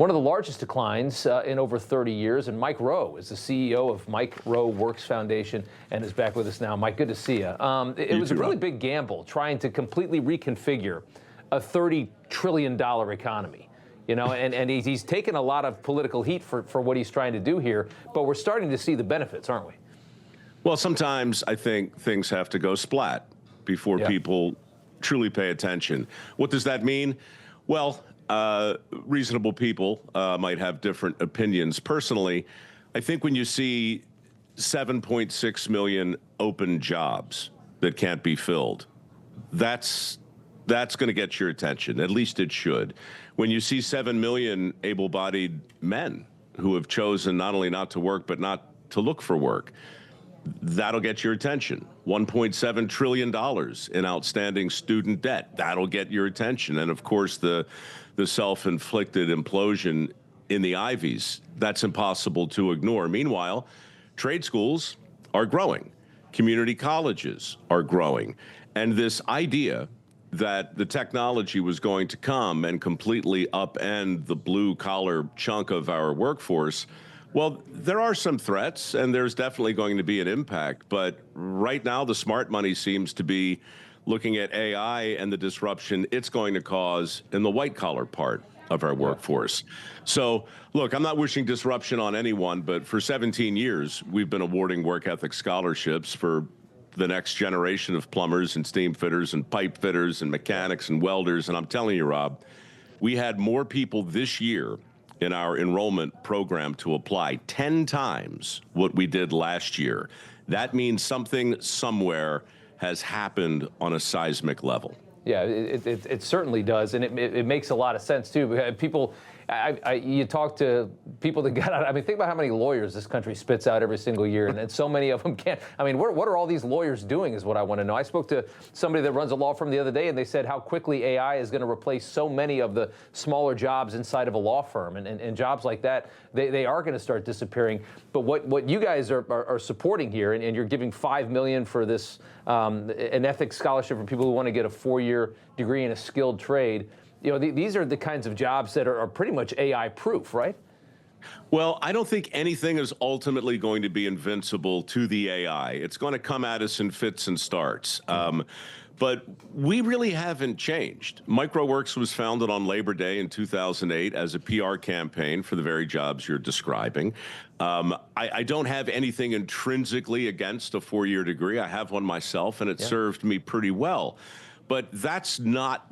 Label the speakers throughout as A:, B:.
A: one of the largest declines in over 30 years. And Mike Rowe is the CEO of Mike Rowe Works Foundation and is back with us now. Mike, good to see you. It was a really big gamble trying to completely reconfigure a $30 trillion economy. You know, and he's taken a lot of political heat for what he's trying to do here, but we're starting to see the benefits, aren't we?
B: Well, sometimes I think things have to go splat before people truly pay attention. What does that mean? Well, reasonable people might have different opinions. Personally, I think when you see 7.6 million open jobs that can't be filled, that's going to get your attention. At least it should. When you see 7 million able-bodied men who have chosen not only not to work, but not to look for work, that'll get your attention. $1.7 trillion in outstanding student debt, that'll get your attention. And of course, the self-inflicted implosion in the Ivies, that's impossible to ignore. Meanwhile, trade schools are growing. Community colleges are growing. And this idea that the technology was going to come and completely upend the blue-collar chunk of our workforce, well, there are some threats, and there's definitely going to be an impact. But right now, the smart money seems to be looking at AI and the disruption it's going to cause in the white-collar part of our workforce. So, look, I'm not wishing disruption on anyone, but for 17 years, we've been awarding work ethic scholarships for the next generation of plumbers and steam fitters and pipe fitters and mechanics and welders. And I'm telling you, Rob, we had more people this year in our enrollment program to apply, 10 times what we did last year. That means something somewhere has happened on a seismic level.
A: Yeah, it certainly does, and it makes a lot of sense too. Because people, you talk to people that got out. I mean, think about how many lawyers this country spits out every single year, and so many of them can't. I mean, what are all these lawyers doing is what I want to know. I spoke to somebody that runs a law firm the other day, and they said how quickly AI is going to replace so many of the smaller jobs inside of a law firm, and jobs like that, they are going to start disappearing. But what you guys are supporting here, and you're giving $5 million for this an ethics scholarship for people who want to get a 4-year degree in a skilled trade. You know, these are the kinds of jobs that are pretty much AI-proof, right?
B: Well, I don't think anything is ultimately going to be invincible to the AI. It's going to come at us in fits and starts. But we really haven't changed. MicroWorks was founded on Labor Day in 2008 as a PR campaign for the very jobs you're describing. I don't have anything intrinsically against a 4-year degree. I have one myself, and it served me pretty well. But that's not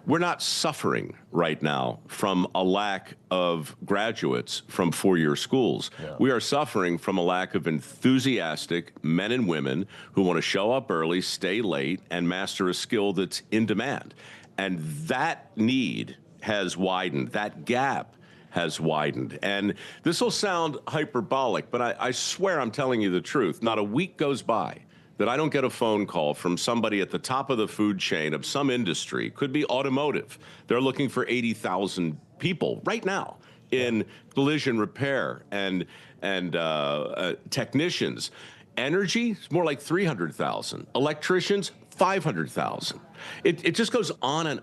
B: we're not suffering right now from a lack of graduates from 4-year schools. We are suffering from a lack of enthusiastic men and women who want to show up early, stay late, and master a skill that's in demand. And that need has widened. That gap has widened. And this will sound hyperbolic, but I swear I'm telling you the truth. Not a week goes by that I don't get a phone call from somebody at the top of the food chain of some industry. Could be automotive. They're looking for 80,000 people right now in collision repair and technicians. Energy is more like 300,000. Electricians, 500,000. It just goes on.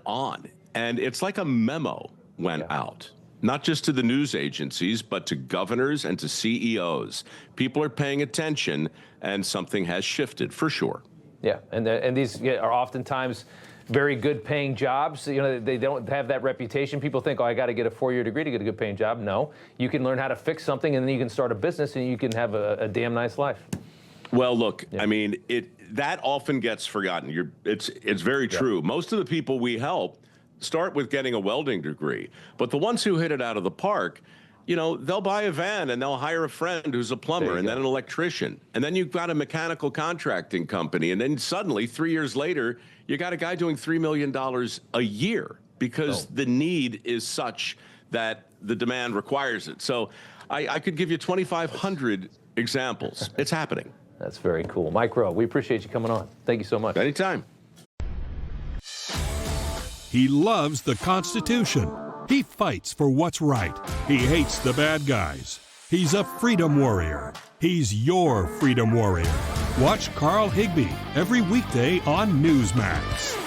B: And it's like a memo went out. Not just to the news agencies, but to governors and to CEOs. People are paying attention, and something has shifted, for sure.
A: Yeah, and these are oftentimes very good paying jobs. You know, they don't have that reputation. People think, oh, I got to get a 4-year degree to get a good paying job. No, you can learn how to fix something, and then you can start a business, and you can have a damn nice life.
B: Well, look, I mean, that often gets forgotten. It's very true. Most of the people we help start with getting a welding degree. But the ones who hit it out of the park, you know, they'll buy a van and they'll hire a friend who's a plumber and then an electrician. And then you've got a mechanical contracting company. And then suddenly, 3 years later, you got a guy doing $3 million a year because the need is such that the demand requires it. So I could give you 2,500 examples. It's happening.
A: That's very cool. Mike Rowe, we appreciate you coming on. Thank you so much.
B: Anytime.
C: He loves the Constitution. He fights for what's right. He hates the bad guys. He's a freedom warrior. He's your freedom warrior. Watch Carl Higbie every weekday on Newsmax.